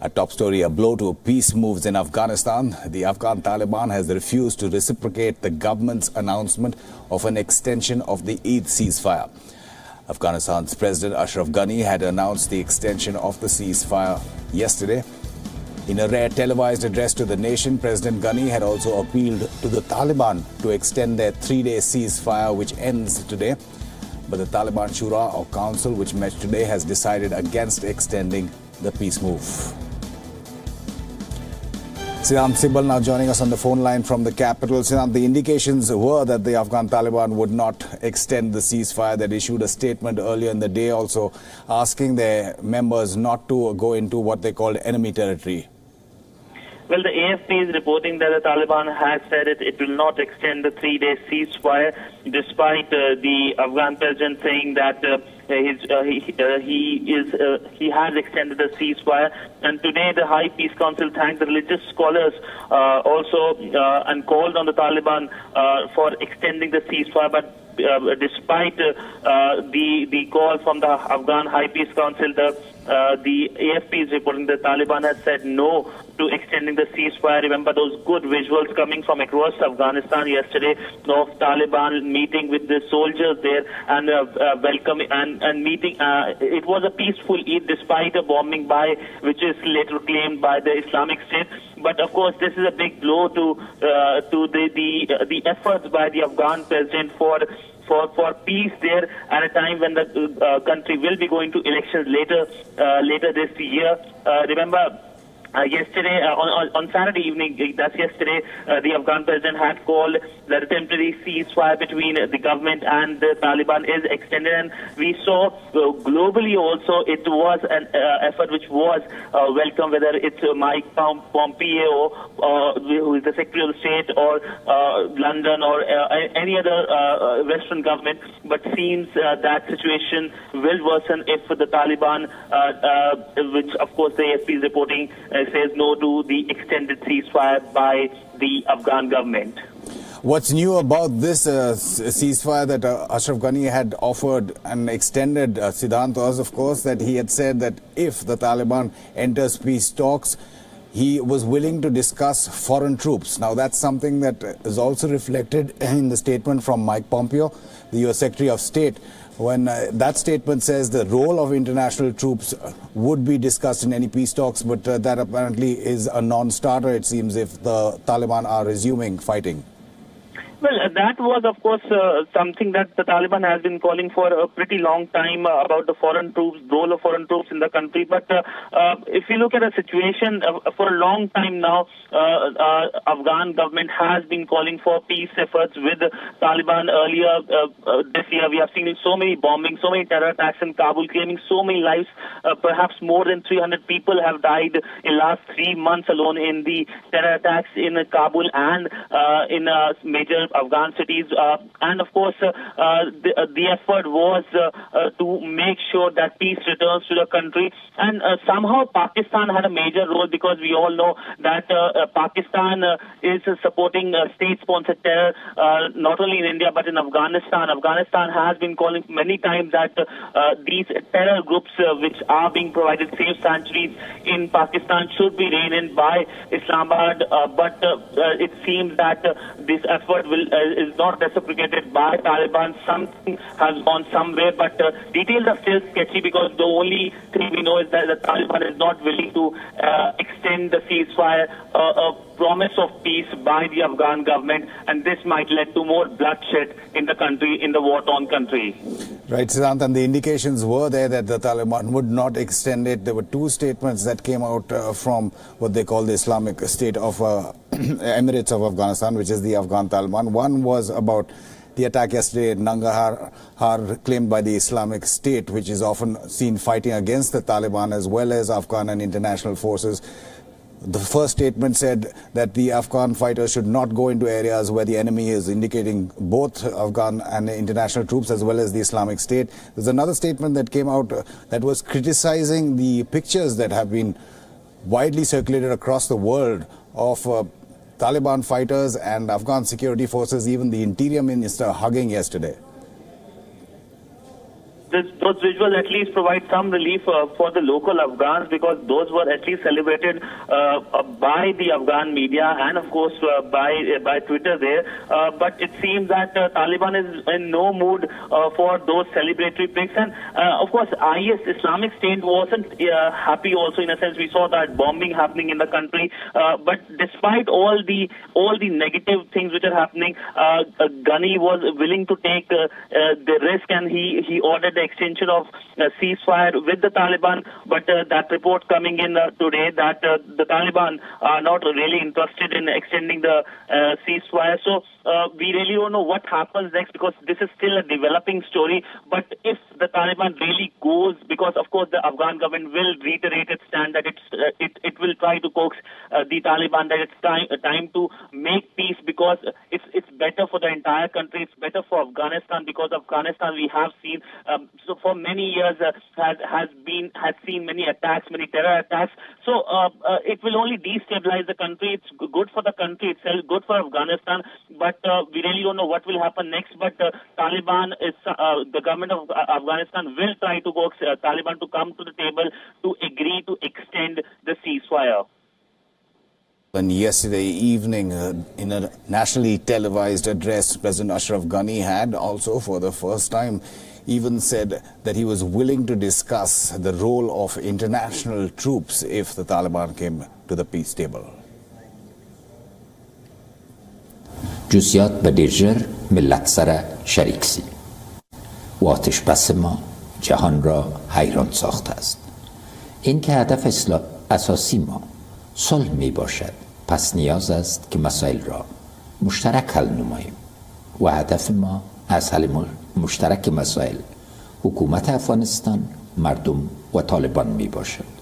A top story, a blow to peace moves in Afghanistan. The Afghan Taliban has refused to reciprocate the government's announcement of an extension of the Eid ceasefire. Afghanistan's President Ashraf Ghani had announced the extension of the ceasefire yesterday. In a rare televised address to the nation, President Ghani had also appealed to the Taliban to extend their three-day ceasefire, which ends today. But the Taliban Shura, or council, which met today, has decided against extending the peace move. Siddhant Sibal now joining us on the phone line from the capital. Siddhant, the indications were that the Afghan Taliban would not extend the ceasefire. They issued a statement earlier in the day also asking their members not to go into what they called enemy territory. Well, the AFP is reporting that the Taliban has said it will not extend the three-day ceasefire, despite the Afghan president saying that he has extended the ceasefire. And today, the High Peace Council thanked the religious scholars also and called on the Taliban for extending the ceasefire. But despite the call from the Afghan High Peace Council, the AFP is reporting the Taliban has said no to extending the ceasefire. Remember those good visuals coming from across Afghanistan yesterday of Taliban meeting with the soldiers there and welcoming and meeting. It was a peaceful Eid despite a bombing which is later claimed by the Islamic State. But of course, this is a big blow to the efforts by the Afghan president for peace there at a time when the country will be going to elections later this year. Remember, yesterday, on Saturday evening, that's yesterday, the Afghan president had called that a temporary ceasefire between the government and the Taliban is extended. And we saw globally also it was an effort which was welcome, whether it's Mike Pompeo, who is the Secretary of State, or London, or any other Western government. But seems that situation will worsen if the Taliban, which of course the AFP is reporting, says no to the extended ceasefire by the Afghan government. What's new about this ceasefire that Ashraf Ghani had offered and extended, Siddhant, was of course that he had said that if the Taliban enters peace talks, he was willing to discuss foreign troops. Now that's something that is also reflected in the statement from Mike Pompeo, the US Secretary of State, when that statement says the role of international troops would be discussed in any peace talks, but that apparently is a non-starter, it seems, if the Taliban are resuming fighting. Well, that was, of course, something that the Taliban has been calling for a pretty long time about the foreign troops, role of foreign troops in the country. But if you look at the situation, for a long time now, Afghan government has been calling for peace efforts with the Taliban. Earlier this year, we have seen so many bombings, so many terror attacks in Kabul, claiming so many lives. Perhaps more than 300 people have died in last 3 months alone in the terror attacks in Kabul and in major Afghan cities, and of course the effort was to make sure that peace returns to the country. And somehow Pakistan had a major role, because we all know that Pakistan is supporting state-sponsored terror not only in India but in Afghanistan. Afghanistan has been calling many times that these terror groups which are being provided safe sanctuaries in Pakistan should be reined in by Islamabad, but it seems that this effort is not reciprocated by Taliban. Something has gone somewhere, but details are still sketchy, because the only thing we know is that the Taliban is not willing to extend the ceasefire, a promise of peace by the Afghan government, and this might lead to more bloodshed in the country, in the war-torn country. Right, Siddhant, and the indications were there that the Taliban would not extend it. There were two statements that came out from what they call the Islamic State of Emirates of Afghanistan, which is the Afghan Taliban. One was about the attack yesterday in Nangarhar, claimed by the Islamic State, which is often seen fighting against the Taliban as well as Afghan and international forces. The first statement said that the Afghan fighters should not go into areas where the enemy is, indicating both Afghan and international troops as well as the Islamic State. There's another statement that came out that was criticizing the pictures that have been widely circulated across the world of Taliban fighters and Afghan security forces, even the interior minister hugging yesterday. those visuals at least provide some relief for the local Afghans, because those were at least celebrated by the Afghan media and of course by Twitter there. But it seems that Taliban is in no mood for those celebratory pics, and of course IS, Islamic State, wasn't happy also. In a sense, we saw that bombing happening in the country, but despite all the negative things which are happening, Ghani was willing to take the risk, and he ordered the extension of ceasefire with the Taliban. But that report coming in today that the Taliban are not really interested in extending the ceasefire. So we really don't know what happens next, because this is still a developing story. But if the Taliban really goes, because of course the Afghan government will reiterate its stand that it will try to coax the Taliban that it's time to make peace, because it's better for the entire country, it's better for Afghanistan, because Afghanistan, we have seen so for many years has seen many attacks, many terror attacks. So it will only destabilize the country. It's good for the country itself, good for Afghanistan, but we really don't know what will happen next. But Taliban is the government of Afghanistan will try to coax Taliban to come to the table to agree to extend the ceasefire. And yesterday evening, in a nationally televised address, President Ashraf Ghani had also, for the first time, even said that he was willing to discuss the role of international troops if the Taliban came to the peace table. جزئیات به دیرجر ملت سر شریک سی و آتش بس ما جهان را حیران ساخته است. این که هدف اساسی ما صلح می باشد، پس نیاز است که مسائل را مشترک حل نماییم و هدف ما از حل مشترک مسائل حکومت افغانستان، مردم و طالبان می باشد.